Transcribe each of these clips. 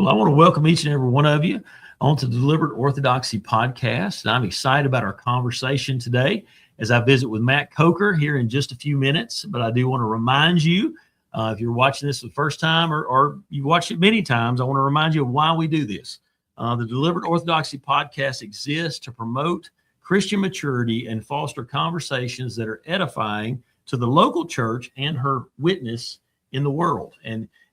Well, I want to welcome each and every one of you onto the Deliberate Orthodoxy podcast. And I'm excited about our conversation today as I visit with Matt Coker here in just a few minutes. But I do want to remind you, if you're watching this for the first time or you've watched it many times, I want to remind you of why we do this. The Deliberate Orthodoxy podcast exists to promote Christian maturity and foster conversations that are edifying to the local church and her witness in the world.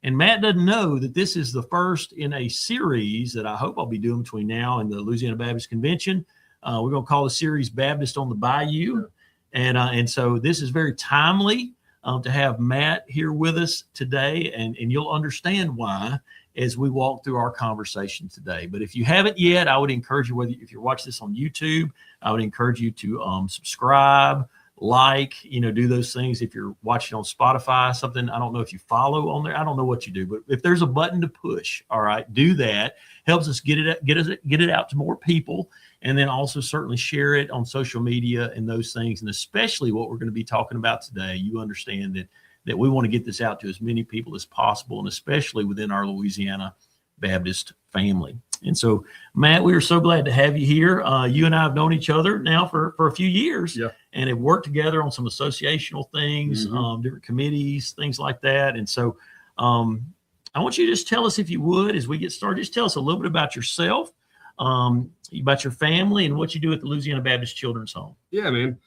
And Matt doesn't know that this is the first in a series that I hope I'll be doing between now and the Louisiana Baptist Convention. We're going to call the series Baptist on the Bayou. And so this is very timely to have Matt here with us today. And you'll understand why as we walk through our conversation today. But if you haven't yet, I would encourage you, if you're watching this on YouTube, I would encourage you to subscribe, do those things. If you're watching on Spotify, something, I don't know if you follow on there. I don't know what you do, but if there's a button to push, all right, do that. Helps us get it out to more people. And then also certainly share it on social media and those things. And especially what we're going to be talking about today, you understand that we want to get this out to as many people as possible, and especially within our Louisiana Baptist family. And so, Matt, we are so glad to have you here. You and I have known each other now for a few years, and have worked together on some associational things, different committees, things like that. And so I want you to just tell us, if you would, as we get started, just tell us a little bit about yourself, about your family, and what you do at the Louisiana Baptist Children's Home. Yeah, man.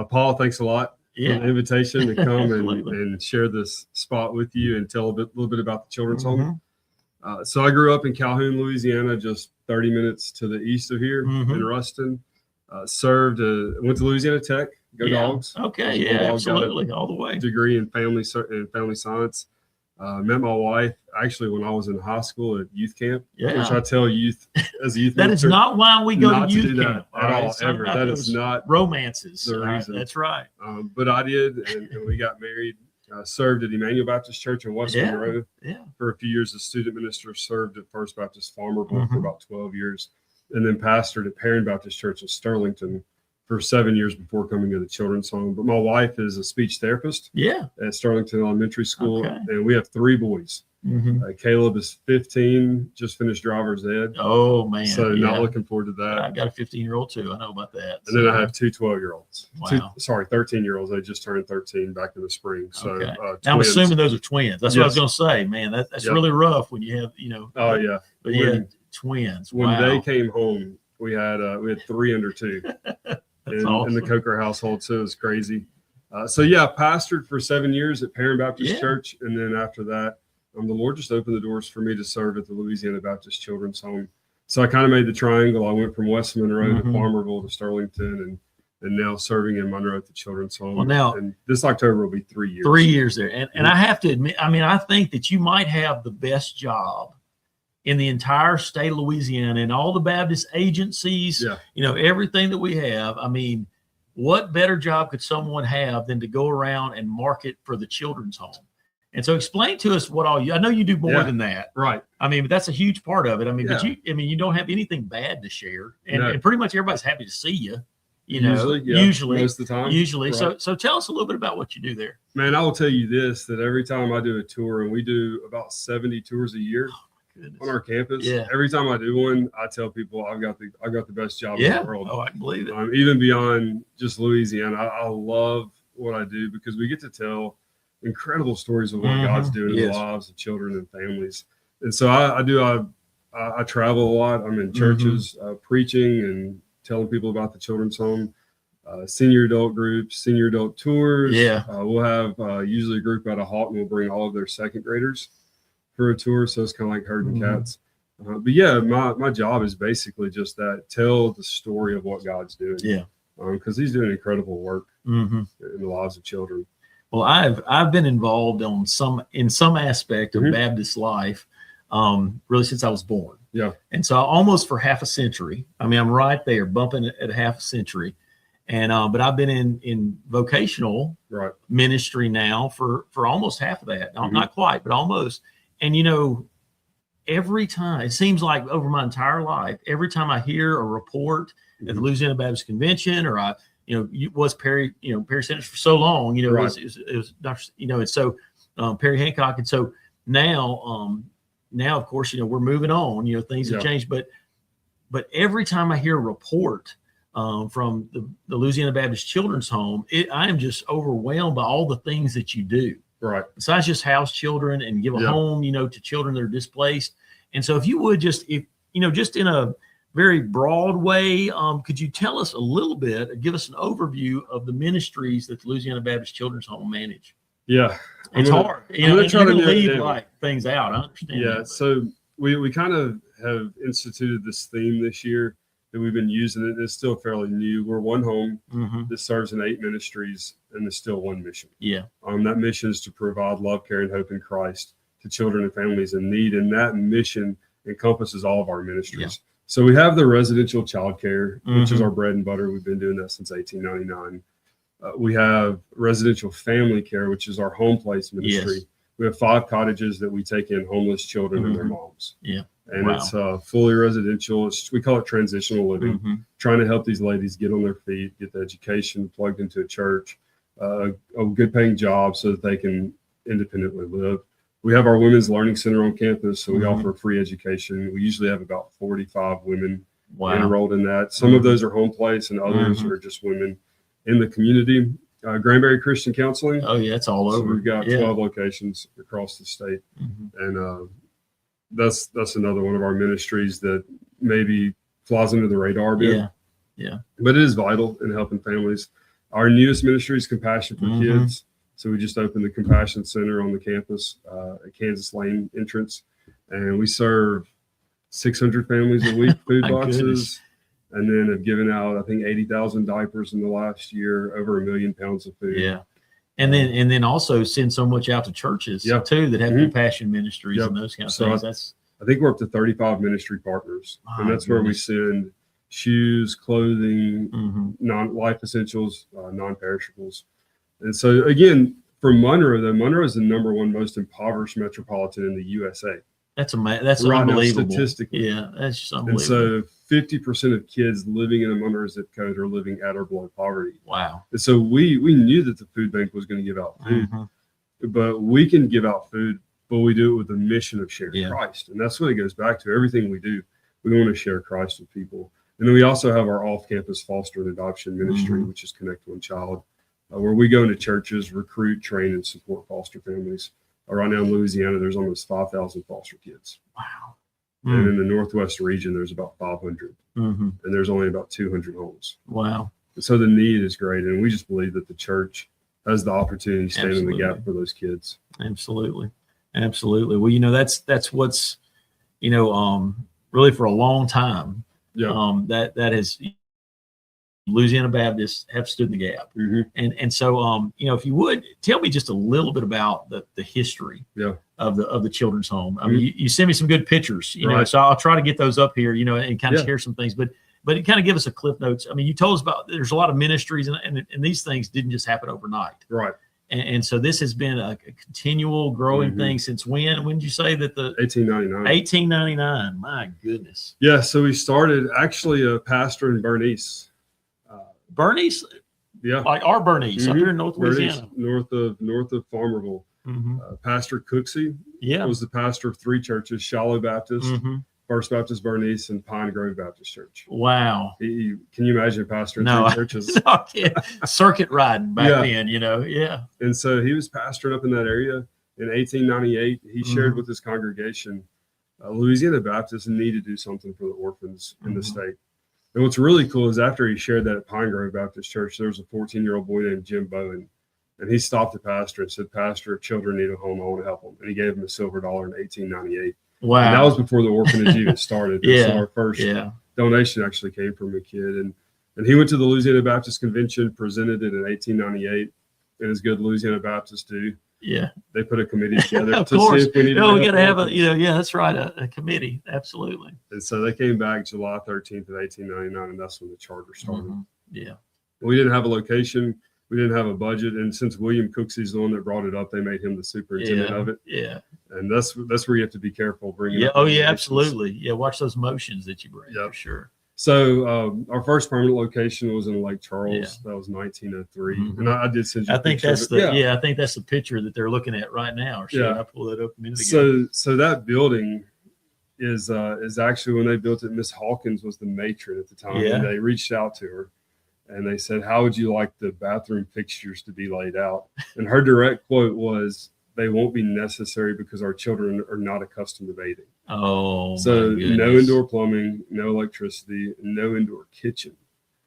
Paul, thanks a lot for the invitation to come and share this spot with you and tell a little bit about the Children's Home. So I grew up in Calhoun, Louisiana, just 30 minutes to the east of here in Ruston. Went to Louisiana Tech, go Dogs. Okay, yeah, absolutely, all the way. Degree in family science. Met my wife actually when I was in high school at youth camp, which I tell youth as a youth that minister, is not why we go to youth camp at all, ever. That is not romances. The reason. That's right. But I did, and we got married. Served at Emmanuel Baptist Church in West Monroe for a few years as student minister, served at First Baptist Farmerville for about 12 years, and then pastored at Perrin Baptist Church in Sterlington for 7 years before coming to the Children's Home. But my wife is a speech therapist at Sterlington Elementary School, and we have 3 boys. Caleb is 15, just finished driver's ed. Oh, man. So not looking forward to that. I've got a 15-year-old too. I know about that. And then I have 2 12-years. Wow. 13-years. They just turned 13 back in the spring. So I'm assuming those are twins. That's what I was going to say, man. That's really rough when you have, Oh, yeah. But twins. When they came home, we had 3 under 2 in the Coker household. So it was crazy. Pastored for 7 years at Perrin Baptist Church. And then after that, the Lord just opened the doors for me to serve at the Louisiana Baptist Children's Home. So I kind of made the triangle. I went from West Monroe to Farmerville to Sterlington and now serving in Monroe at the Children's Home. Well, now, and this October will be 3 years. 3 years there. And I have to admit, I think that you might have the best job in the entire state of Louisiana and all the Baptist agencies, everything that we have. I mean, what better job could someone have than to go around and market for the Children's Home? And so explain to us what I know you do more than that. Right. I mean, but that's a huge part of it. I mean, but you don't have anything bad to share. And pretty much everybody's happy to see you, usually most of the time. Usually. Right. So tell us a little bit about what you do there. Man, I will tell you this, that every time I do a tour, and we do about 70 tours a year on our campus. Every time I do one, I tell people I've got the best job in the world. Oh, I can believe it. Even beyond just Louisiana, I love what I do because we get to tell incredible stories of what God's doing in the lives of children and families. And so I travel a lot. I'm in churches preaching and telling people about the Children's Home, senior adult groups, senior adult tours. We'll have usually a group out of Houghton will bring all of their second graders for a tour. So it's kind of like herding cats. My job is basically just that, tell the story of what God's doing. Because he's doing incredible work in the lives of children. Well, I've been involved in some aspect of Baptist life, really since I was born. And so almost for half a century. I mean, I'm right there, bumping at half a century. And but I've been in vocational ministry now for almost half of that. Not quite, but almost. And every time, it seems like over my entire life, every time I hear a report at the Louisiana Baptist Convention, or was Perry, Perry Sanders for so long, it was Dr., and so Perry Hancock. And so now now, of course, we're moving on, things have changed, but every time I hear a report from the Louisiana Baptist Children's Home, I am just overwhelmed by all the things that you do. Right. Besides just house children and give a home, to children that are displaced. And so if you would just in a very broad way, could you tell us a little bit, give us an overview of the ministries that the Louisiana Baptist Children's Home manage? Yeah. It's hard. I'm going to try to leave things out. I understand. Yeah. That, so we kind of have instituted this theme this year that we've been using it. It's still fairly new. We're one home that serves in 8 ministries, and there's still one mission. Yeah. That mission is to provide love, care, and hope in Christ to children and families in need. And that mission encompasses all of our ministries. Yeah. So we have the residential childcare, which is our bread and butter. We've been doing that since 1899. We have residential family care, which is our home place ministry. Yes. We have 5 cottages that we take in homeless children and their moms. Yeah. And it's fully residential. We call it transitional living, trying to help these ladies get on their feet, get the education, plugged into a church, a good paying job so that they can independently live. We have our Women's Learning Center on campus, so we offer free education. We usually have about 45 women enrolled in that. Some of those are home place, and others are just women in the community. Granbury Christian Counseling. Oh, yeah, it's all over. So we've got 12 locations across the state. And that's another one of our ministries that maybe flies under the radar a bit. Yeah. But it is vital in helping families. Our newest ministry is Compassion for Kids. So we just opened the Compassion Center on the campus at Kansas Lane entrance. And we serve 600 families a week, food boxes. Goodness. And then have given out, I think, 80,000 diapers in the last year, over 1 million pounds of food. Yeah. And then also send so much out to churches too that have compassion ministries and those kind of things. I think we're up to 35 ministry partners, and that's where we send shoes, clothing, non-life essentials, non-perishables. And so again, for Monroe, Monroe is the #1 most impoverished metropolitan in the USA. That's unbelievable. Now, statistically. Yeah, that's just unbelievable. And so 50% of kids living in a Monroe zip code are living at or below poverty. Wow. And so we knew that the food bank was going to give out food, but we can give out food, but we do it with the mission of sharing Christ. And that's what it goes back to. Everything we do, we want to share Christ with people. And then we also have our off-campus foster and adoption ministry, which is Connect One Child, where we go into churches, recruit, train, and support foster families. Right now in Louisiana, there's almost 5,000 foster kids. Wow. And in the Northwest region, there's about 500. And there's only about 200 homes. Wow. And so the need is great. And we just believe that the church has the opportunity to stand in the gap for those kids. Absolutely. Well, that's what's, really for a long time, that has Louisiana Baptists have stood in the gap. And so, if you would tell me just a little bit about the history of the children's home. I mean, you send me some good pictures, so I'll try to get those up here, and kind of share some things, but it kind of give us a cliff notes. I mean, you told us about, there's a lot of ministries and these things didn't just happen overnight. Right. And so this has been a continual growing thing since when? When did you say that 1899. 1899. My goodness. Yeah. So we started actually a pastor in Bernice. Bernice? Yeah. Like our Bernice up here in North Louisiana. North of Farmerville. Pastor Cooksey was the pastor of 3 churches: Shallow Baptist, First Baptist Bernice, and Pine Grove Baptist Church. Wow. Can you imagine pastoring 3 churches? No, I can't. Circuit riding back then, And so he was pastoring up in that area. In 1898, he shared with his congregation, Louisiana Baptists need to do something for the orphans in the state. And what's really cool is after he shared that at Pine Grove Baptist Church, there was a 14-year-old boy named Jim Bowen. And he stopped the pastor and said, "Pastor, children need a home. I want to help them." And he gave him a silver dollar in 1898. Wow. And that was before the orphanage even started. So our first donation actually came from a kid. And he went to the Louisiana Baptist Convention, presented it in 1898. And as good Louisiana Baptists do, they put a committee together to see if we needed we got to have that's right, a committee. Absolutely. And so they came back July 13th of 1899, and that's when the charter started. Yeah. We didn't have a location. We didn't have a budget. And since William Cooksey is the one that brought it up, they made him the superintendent of it. Yeah. And that's where you have to be careful bringing up. Oh, yeah, absolutely. Yeah, watch those motions that you bring, for sure. So our first permanent location was in Lake Charles. That was 1903. And I did send you I think that's I think that's the picture that they're looking at right now. Or I pull that up a minute ago. So that building is actually when they built it, Miss Hawkins was the matron at the time, and they reached out to her and they said, "How would you like the bathroom fixtures to be laid out?" And her direct quote was, "They won't be necessary because our children are not accustomed to bathing." Oh, so no indoor plumbing, no electricity, no indoor kitchen.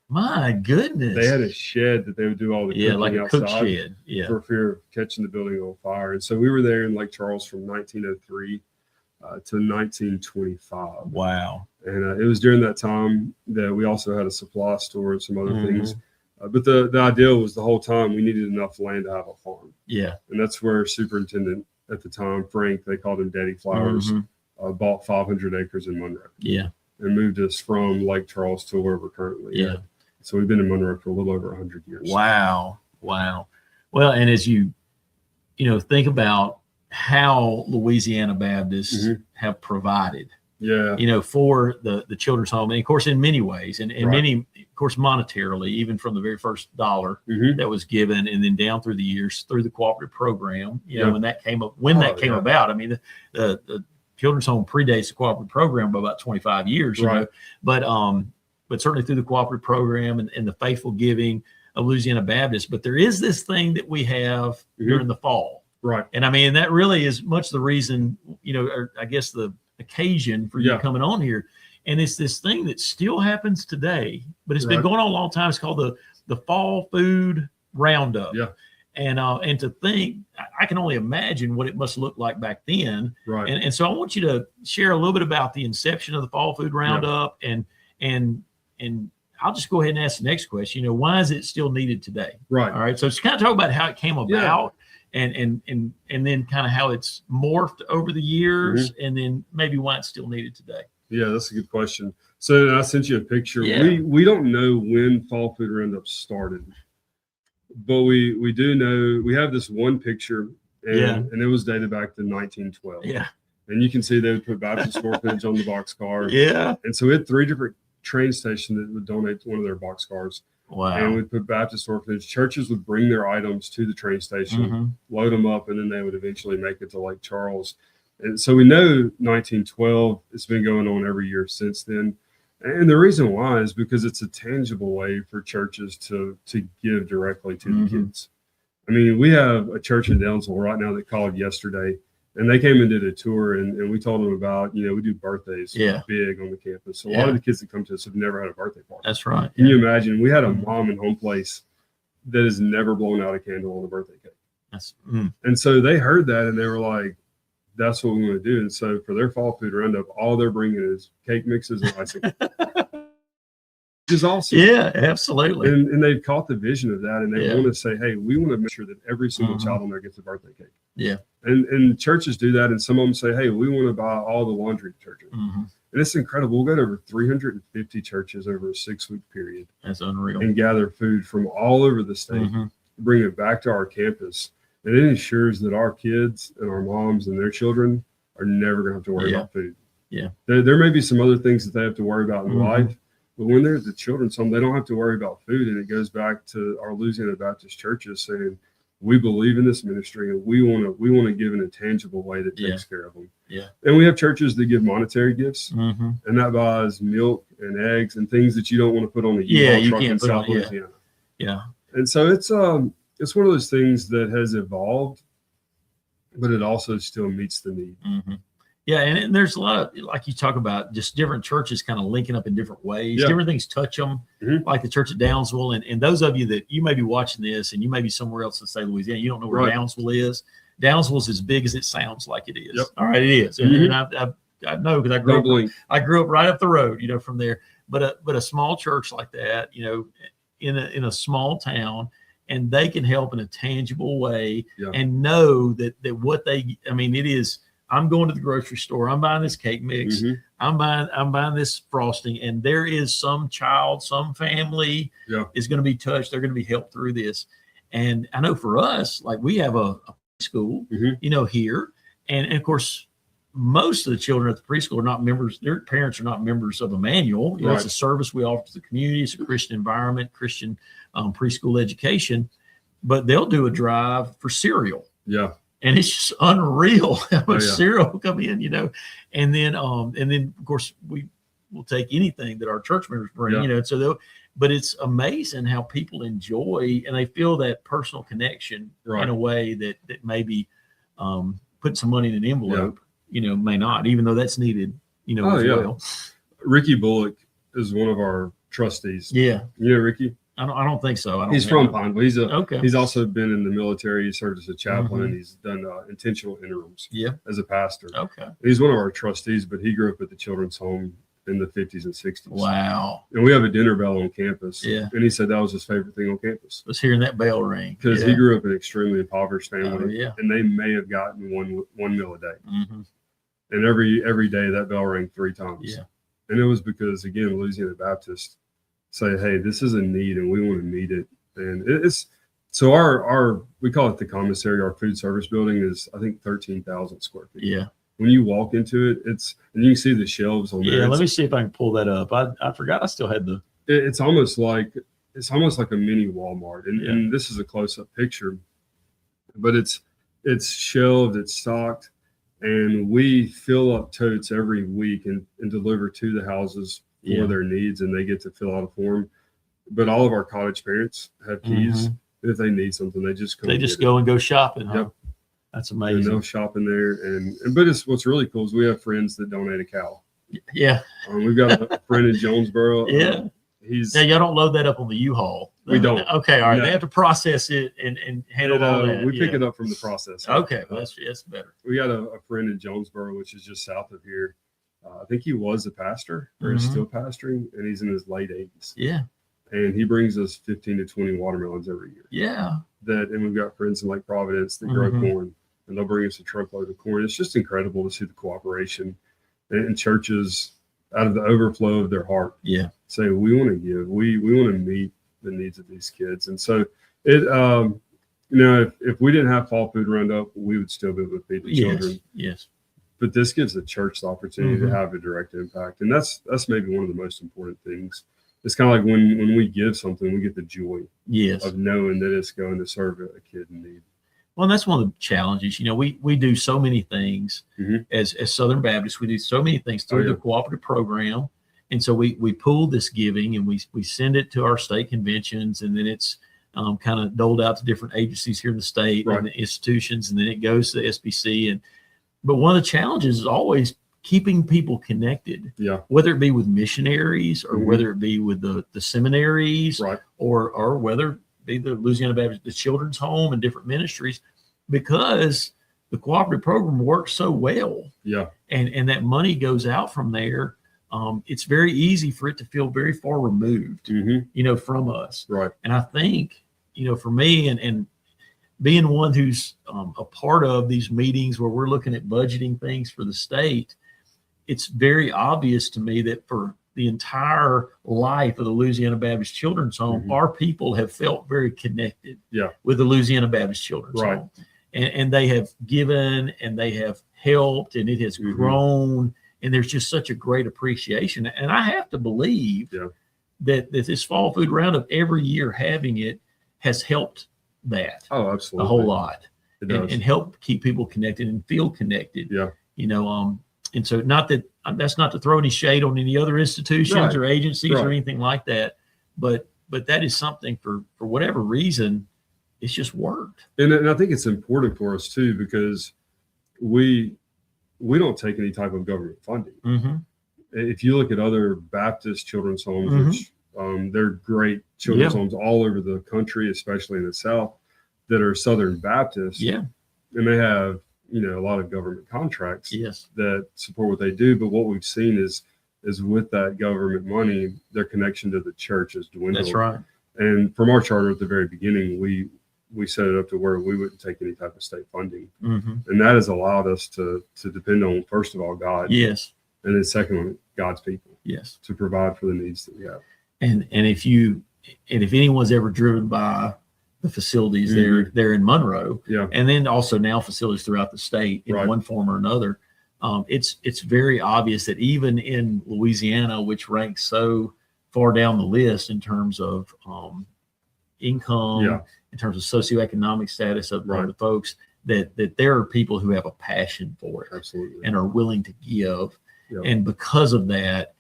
My goodness. They had a shed that they would do all the cooking like a outside cook shed. for fear of catching the building on fire. And so we were there in Lake Charles from 1903 to 1925. Wow. And it was during that time that we also had a supply store and some other things. But the idea was the whole time we needed enough land to have a farm. Yeah. And that's where superintendent at the time, Frank, they called him Daddy Flowers, bought 500 acres in Monroe. Yeah. And moved us from Lake Charles to where we're currently at. So we've been in Monroe for a little over 100 years. Wow. Well, and as you think about how Louisiana Baptists have provided, for the children's home, and of course, in many ways, and many, of course, monetarily, even from the very first dollar that was given, and then down through the years through the cooperative program, when that came up, about. I mean, the children's home predates the cooperative program by about 25 years, you know, but certainly through the cooperative program and the faithful giving of Louisiana Baptist. But there is this thing that we have during the fall. Right. And I mean, that really is much the reason, or I guess the occasion for you coming on here. And it's this thing that still happens today, but it's been going on a long time. It's called the Fall Food Roundup. Yeah. And to think, I can only imagine what it must look like back then. Right. And so I want you to share a little bit about the inception of the Fall Food Roundup, and I'll just go ahead and ask the next question. Why is it still needed today? Right. All right. So just kind of talk about how it came about, and then kind of how it's morphed over the years, and then maybe why it's still needed today. Yeah, that's a good question. So I sent you a picture. We don't know when Fall Food Roundup started, but we do know we have this one picture, and it was dated back to 1912. Yeah. And you can see they would put Baptist Orphanage on the boxcar. Yeah. And so we had 3 different train stations that would donate one of their boxcars. Wow. And we'd put Baptist Orphanage. Churches would bring their items to the train station, load them up, and then they would eventually make it to Lake Charles. And so we know 1912, it's been going on every year since then. And the reason why is because it's a tangible way for churches to give directly to the kids. I mean, we have a church in Downsville right now that called yesterday, and they came and did a tour, and we told them about, we do birthdays big on the campus. So a lot of the kids that come to us have never had a birthday party. That's right. Can you imagine? We had a mom in home place that has never blown out a candle on a birthday cake. And so they heard that, and they were like, that's what we want to do. And so for their Fall Food Roundup, all they're bringing is cake mixes and icing. Which is awesome. Yeah, absolutely. And they've caught the vision of that, and they want to say, hey, we want to make sure that every single child on there gets a birthday cake. Yeah. And churches do that, and some of them say, hey, we want to buy all the laundry detergent. And it's incredible. We'll go to over 350 churches over a 6-week period. That's unreal. And gather food from all over the state, bring it back to our campus. And it ensures that our kids and our moms and their children are never going to have to worry about food. Yeah. There may be some other things that they have to worry about in life, but when they're at the children's home, they don't have to worry about food. And it goes back to our Louisiana Baptist churches saying, we believe in this ministry, and we want to give in a tangible way that takes care of them. Yeah. And we have churches that give monetary gifts, and that buys milk and eggs and things that you don't want to put on the U-Haul truck in South Louisiana. Yeah. And so it's one of those things that has evolved, but it also still meets the need. Yeah, and there's a lot of, like you talk about, just different churches kind of linking up in different ways. Yeah. Different things touch them, like the church at Downsville. And those of you that you may be watching this, and you may be somewhere else in, say, Louisiana, you don't know where Downsville is. Downsville's as big as it sounds like it is. Yep. All right, it is. And I know because I grew up right up the road, from there. But a small church like that, in a small town, and they can help in a tangible way, and know that what it is. I'm going to the grocery store. I'm buying this cake mix. I'm buying this frosting, and there is some child, some family is going to be touched. They're going to be helped through this. And I know for us, like we have a preschool, here, and of course, most of the children at the preschool are not members. Their parents are not members of Emmanuel. It's a service we offer to the community. It's a Christian environment, Christian preschool education, but they'll do a drive for cereal. Yeah. and it's just unreal how much yeah. cereal will come in, and then of course we will take anything that our church members bring, Yeah. so but it's amazing how people enjoy and they feel that personal connection Right. in a way that maybe put some money in an envelope, may not, even though that's needed, as well. Ricky Bullock is one of our trustees. Yeah. Ricky? I don't think so. He's from Pineville. Okay. He's also been in the military. He served as a chaplain. Mm-hmm. He's done intentional interims. Yeah. As a pastor. Okay. He's one of our trustees, but he grew up at the children's home in the 50s and 60s. Wow. And we have a dinner bell on campus. Yeah. And he said that was his favorite thing on campus. Was hearing that bell ring. Because he grew up in an extremely impoverished family. Oh, yeah. And they may have gotten one meal a day. Mm-hmm. And every day that bell rang 3 times. Yeah. And it was because, again, Louisiana Baptist say, hey, this is a need and we want to meet it. And it's so our we call it the commissary. Our food service building is, I think, 13,000 square feet. Yeah. When you walk into it, and you can see the shelves on there. Yeah, let me see if I can pull that up. I forgot I still had the. It's almost like a mini Walmart, and this is a close-up picture, but it's shelved, it's stocked, and we fill up totes every week and deliver to the houses for their needs, and they get to fill out a form. But all of our cottage parents have keys. Mm-hmm. If they need something, they just go and go shopping. Huh? Yep. That's amazing. And they'll shop in there, but what's really cool is we have friends that donate a cow. Yeah. We've got a friend in Jonesboro. Yeah. Y'all don't load that up on the U-Haul. We don't. Okay, all right. No. They have to process it and handle all that. We pick it up from the processor. Okay, well, that's better. We got a friend in Jonesboro, which is just south of here. I think he was a pastor, or is still pastoring, and he's in his late 80s. Yeah. And he brings us 15 to 20 watermelons every year. Yeah. And we've got friends in Lake Providence that grow corn, and they'll bring us a truckload of corn. It's just incredible to see the cooperation and churches out of the overflow of their heart. Yeah. Say, we want to give, we want to meet the needs of these kids. And so it, if we didn't have fall food roundup, we would still be able to feed the children. Yes. But this gives the church the opportunity to have a direct impact. And that's maybe one of the most important things. It's kind of like when we give something, we get the joy of knowing that it's going to serve a kid in need. Well, and that's one of the challenges. We do so many things as Southern Baptists. We do so many things through the cooperative program. And so we pool this giving and we send it to our state conventions, and then it's kind of doled out to different agencies here in the state and the institutions, and then it goes to the SBC. But one of the challenges is always keeping people connected, whether it be with missionaries or whether it be with the seminaries or whether it be the Louisiana Baptist, the Children's Home and different ministries, because the cooperative program works so well. Yeah. And that money goes out from there. It's very easy for it to feel very far removed, from us. Right. And I think, for me and being one who's a part of these meetings where we're looking at budgeting things for the state, it's very obvious to me that for the entire life of the Louisiana Baptist Children's Home, our people have felt very connected with the Louisiana Baptist Children's Home. And they have given and they have helped, and it has grown. And there's just such a great appreciation. And I have to believe that this fall food roundup, every year having it, has helped that. Oh, absolutely. A whole lot. It does. And help keep people connected and feel connected. Yeah. And so that's not to throw any shade on any other institutions or agencies or anything like that. But that is something for whatever reason, it's just worked. And I think it's important for us too, because we don't take any type of government funding. If you look at other Baptist children's homes, which they're great children's homes all over the country, especially in the South, that are Southern Baptist. Yeah. And they have, a lot of government contracts that support what they do. But what we've seen is with that government money, their connection to the church has dwindled. That's right. And from our charter at the very beginning, we set it up to where we wouldn't take any type of state funding. And that has allowed us to depend on, first of all, God. Yes. And then second one, God's people. Yes. To provide for the needs that we have. And if anyone's ever driven by the facilities there in Monroe, and then also now facilities throughout the state in one form or another, it's very obvious that even in Louisiana, which ranks so far down the list in terms of income, in terms of socioeconomic status of the folks, that there are people who have a passion for it. Absolutely. And are willing to give. Yep. And because of that,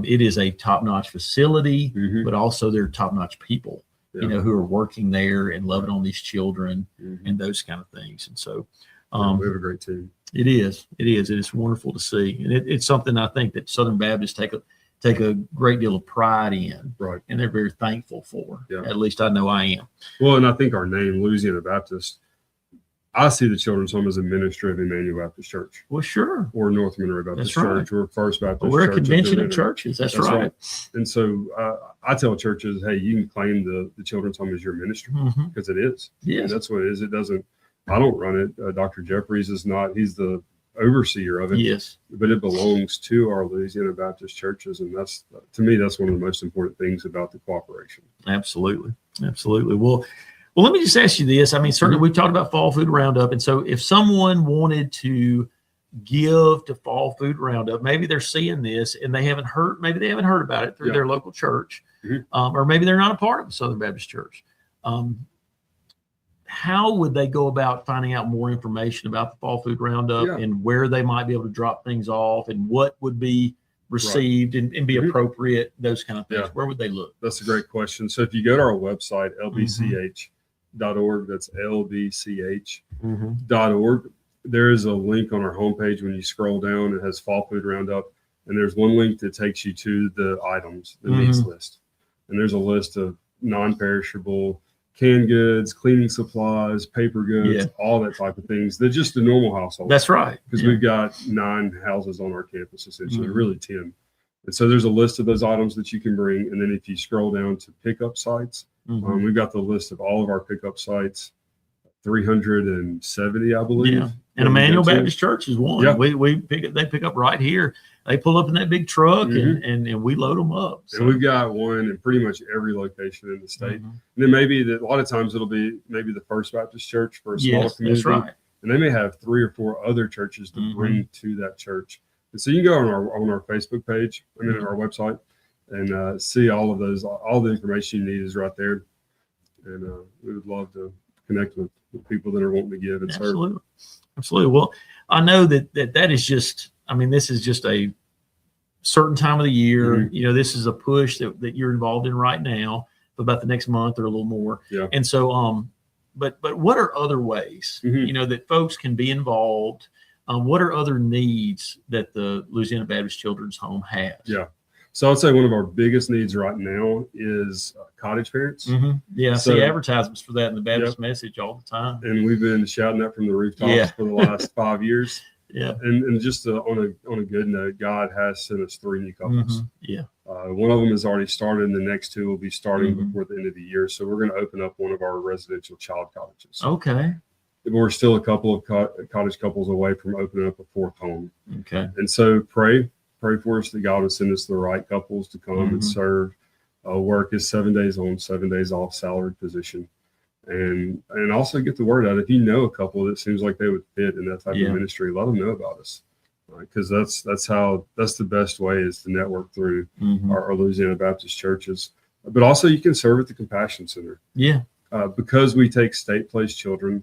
it is a top-notch facility, but also they're top-notch people, Yeah. who are working there and loving on these children Mm-hmm. and those kind of things. And so We have a great team. It is. It's wonderful to see. And it's something I think that Southern Baptists take a great deal of pride in. Right. And they're very thankful for. Yeah. At least I know I am. Well, and I think our name, Louisiana Baptist, I see the Children's Home as a ministry of Emmanuel Baptist Church. Well, sure. Or North Monroe Baptist That's right. Church or First Baptist But we're Church. a convention of churches. That's right. And so I tell churches, hey, you can claim the Children's Home as your ministry because it is. Yes. And that's what it is. It doesn't, I don't run it. Dr. Jeffries is not, he's the overseer of it. Yes. But it belongs to our Louisiana Baptist churches. And that's, to me, that's one of the most important things about the cooperation. Absolutely. Well, let me just ask you this. I mean, certainly we've talked about Fall Food Roundup. And so if someone wanted to give to Fall Food Roundup, maybe they're seeing this and maybe they haven't heard about it through their local church, or maybe they're not a part of the Southern Baptist Church. How would they go about finding out more information about the Fall Food Roundup and where they might be able to drop things off and what would be received and be appropriate, those kind of things? Where would they look? That's a great question. So if you go to our website, LBCH.org, that's LBCH.org, there is a link on our homepage. When you scroll down, it has Fall Food Roundup, and there's one link that takes you to the items, the needs list. And there's a list of non-perishable canned goods, cleaning supplies, paper goods, all that type of things. They're just the normal household. That's right. Because we've got 9 houses on our campus, essentially, really 10. And so there's a list of those items that you can bring. And then if you scroll down to pickup sites, we've got the list of all of our pickup sites, 370, I believe. Yeah. And Emmanuel Baptist Church is one. Yeah. They pick up right here. They pull up in that big truck and we load them up. So. And we've got one in pretty much every location in the state. And then maybe a lot of times it'll be maybe the First Baptist Church for a smaller community. That's right. And they may have 3 or 4 other churches to bring to that church. And so you can go on our Facebook page, on our website, and see all of those. All the information you need is right there. And we would love to connect with people that are wanting to give and serve. Absolutely. Well, I know that is just, this is just a certain time of the year. This is a push that you're involved in right now for about the next month or a little more. Yeah. And so, but what are other ways, that folks can be involved? What are other needs that the Louisiana Baptist Children's Home has? Yeah. So I'd say one of our biggest needs right now is cottage parents. Yeah, I see advertisements for that in the Baptist Message all the time. And we've been shouting that from the rooftops for the last 5 years. Yeah. And just on a good note, God has sent us 3 new couples. One of them has already started, and the next 2 will be starting before the end of the year. So we're going to open up one of our residential child cottages. Okay. We're still a couple of cottage couples away from opening up a 4th home. Okay. And so pray for us that God will send us the right couples to come and serve. Work is 7 days on, 7 days off, salaried position. And also get the word out. If you know a couple that seems like they would fit in that type of ministry, let them know about us. Because that's the best way is to network through our Louisiana Baptist churches. But also you can serve at the Compassion Center. Yeah. Because we take state-placed children,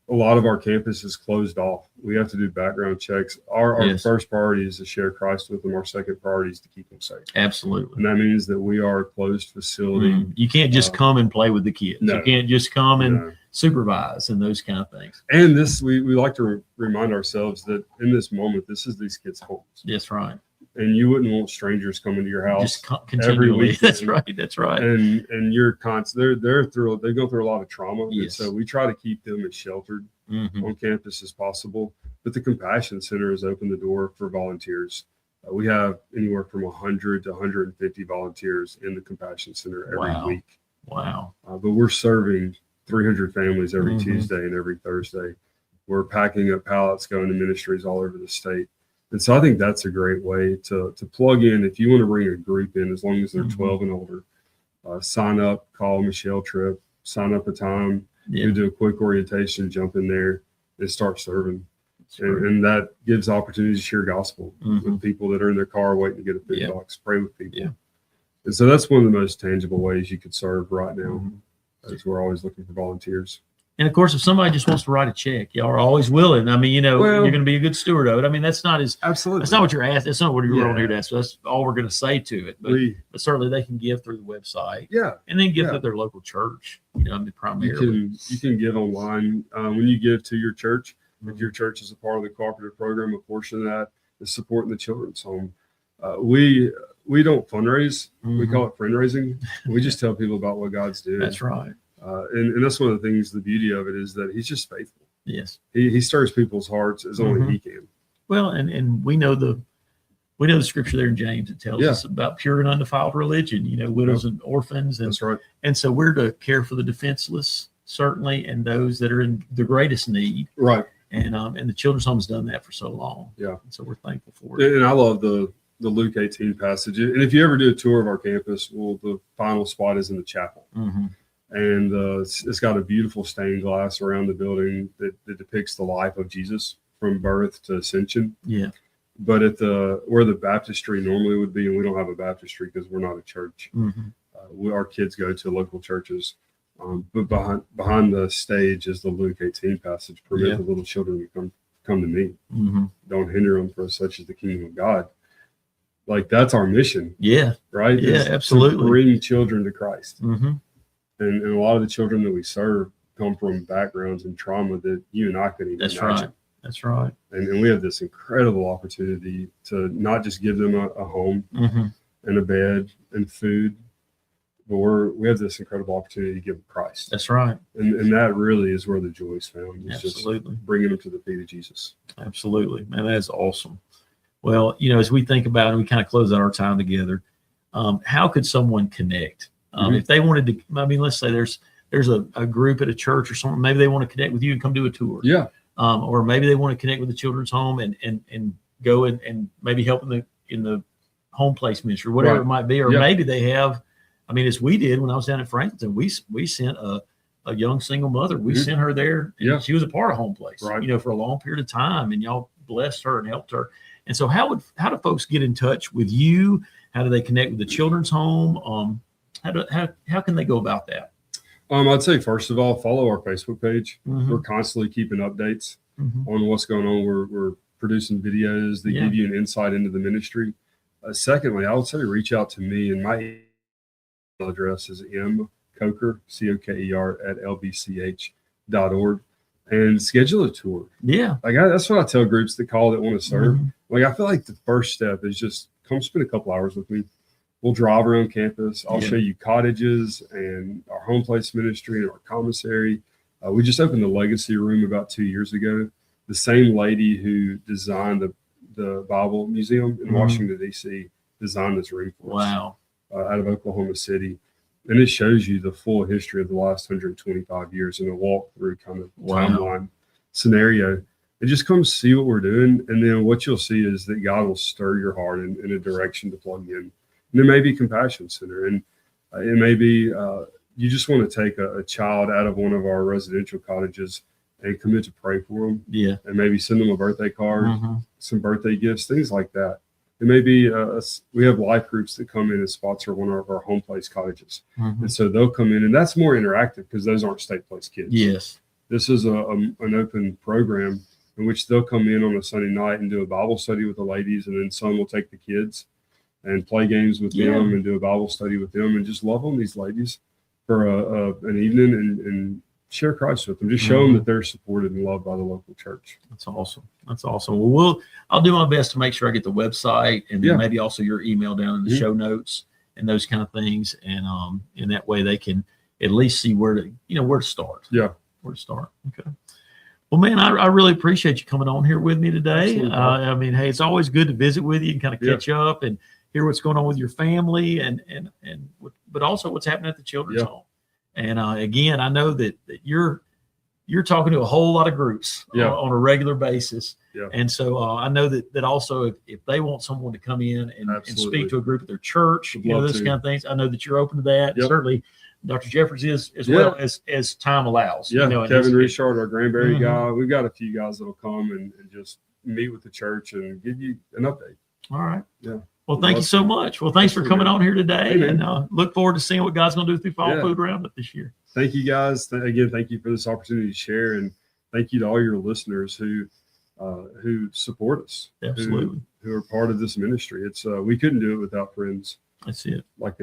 a lot of our campus is closed off. We have to do background checks. Our first priority is to share Christ with them. Our second priority is to keep them safe. Absolutely. And that means that we are a closed facility. You can't just come and play with the kids. No. You can't just come and supervise and those kind of things. And this, we like to remind ourselves that in this moment, this is these kids' homes. That's right. And you wouldn't want strangers coming to your house every week. That's right. And you're constant. They go through a lot of trauma. Yes. And so we try to keep them as sheltered on campus as possible. But the Compassion Center has opened the door for volunteers. We have anywhere from 100 to 150 volunteers in the Compassion Center every week. Wow. But we're serving 300 families every Tuesday and every Thursday. We're packing up pallets going to ministries all over the state. And so I think that's a great way to plug in. If you want to bring a group in, as long as they're 12 and older, sign up, call Michelle Tripp, sign up a time, you do a quick orientation, jump in there, and start serving. And that gives opportunities to share gospel with people that are in their car waiting to get a big box, pray with people. Yeah. And so that's one of the most tangible ways you could serve right now, as we're always looking for volunteers. And of course, if somebody just wants to write a check, y'all are always willing. I mean, you're going to be a good steward of it. I mean, that's not absolutely. That's not what you're asking. That's not what you're on here to ask. So that's all we're going to say to it. But certainly they can give through the website. Yeah. And then give to their local church. Primarily. You can give online when you give to your church. If your church is a part of the cooperative program, a portion of that is supporting the children's home. We don't fundraise. We call it friend-raising. We just tell people about what God's doing. That's right. And that's one of the things, the beauty of it is that he's just faithful. Yes. He stirs people's hearts as only he can. Well, and we know the scripture there in James. It tells us about pure and undefiled religion, widows and orphans. And, that's right. And so we're to care for the defenseless, certainly, and those that are in the greatest need. Right. And the children's home has done that for so long. Yeah. So we're thankful for it. And I love the Luke 18 passage. And if you ever do a tour of our campus, the final spot is in the chapel. And it's got a beautiful stained glass around the building that depicts the life of Jesus from birth to ascension. Yeah. But at where the baptistry normally would be, and we don't have a baptistry because we're not a church. Our kids go to local churches. But behind the stage is the Luke 18 passage. Permit the little children to come to me. Don't hinder them, for such is the kingdom of God. Like, that's our mission. Yeah. Right? Yeah, absolutely. To bring children to Christ. And a lot of the children that we serve come from backgrounds and trauma that you and I couldn't even imagine. Right. That's right. And we have this incredible opportunity to not just give them a home and a bed and food, but we have this incredible opportunity to give them Christ. That's right. And that really is where the joy is found. It's absolutely. Just bringing them to the feet of Jesus. Absolutely. Man, that is awesome. Well, as we think about it, we kind of close out our time together. How could someone connect? If they wanted to, let's say there's a group at a church or something, maybe they want to connect with you and come do a tour. Yeah. Or maybe they want to connect with the children's home and go and maybe help in the home place ministry, whatever it might be. Or maybe they have, as we did when I was down at Franklinton, we sent a young single mother. We sent her there. And she was a part of home place, for a long period of time, and y'all blessed her and helped her. And so how do folks get in touch with you? How do they connect with the children's home? How can they go about that? I'd say, first of all, follow our Facebook page. We're constantly keeping updates on what's going on. We're producing videos that give you an insight into the ministry. Secondly, I would say reach out to me, and my email address is mcoker, COKER, at LBCH.org, and schedule a tour. Yeah. That's what I tell groups that call that want to serve. I feel like the first step is just come spend a couple hours with me. We'll drive around campus. I'll show you cottages and our home place ministry and our commissary. We just opened the Legacy Room about 2 years ago. The same lady who designed the Bible Museum in Washington, D.C. designed this room for us. Out of Oklahoma City. And it shows you the full history of the last 125 years in a walkthrough kind of timeline scenario. And just come see what we're doing. And then what you'll see is that God will stir your heart in a direction to plug in. And it may be Compassion Center, and it may be you just want to take a child out of one of our residential cottages and commit to pray for them. Yeah. And maybe send them a birthday card, some birthday gifts, things like that. It may be we have life groups that come in and sponsor one of our home place cottages. And so they'll come in, and that's more interactive because those aren't state place kids. Yes. This is an open program in which they'll come in on a Sunday night and do a Bible study with the ladies, and then some will take the kids and play games with them and do a Bible study with them and just love on these ladies for an evening and share Christ with them. Just show them that they're supported and loved by the local church. That's awesome. That's awesome. Well, I'll do my best to make sure I get the website and then maybe also your email down in the show notes and those kind of things. And in that way they can at least see where to start. Yeah. Where to start. Okay. Well, man, I really appreciate you coming on here with me today. Hey, it's always good to visit with you and kind of catch up and hear what's going on with your family but also what's happening at the children's home. And again, I know that you're talking to a whole lot of groups on a regular basis. Yeah. And so I know that also if they want someone to come in and speak to a group at their church, those kind of things, I know that you're open to that. Yep. Certainly Dr. Jeffers is as well as time allows. Yeah, Kevin Richard, our Granbury guy. We've got a few guys that'll come and just meet with the church and give you an update. All right. Yeah. Well, thank you so much. Well, thanks for coming on here today, and look forward to seeing what God's going to do through Fall Food Roundup this year. thank you guys. Again, thank you for this opportunity to share, and thank you to all your listeners who support us, Absolutely. who are part of this ministry. It's we couldn't do it without friends That's it. like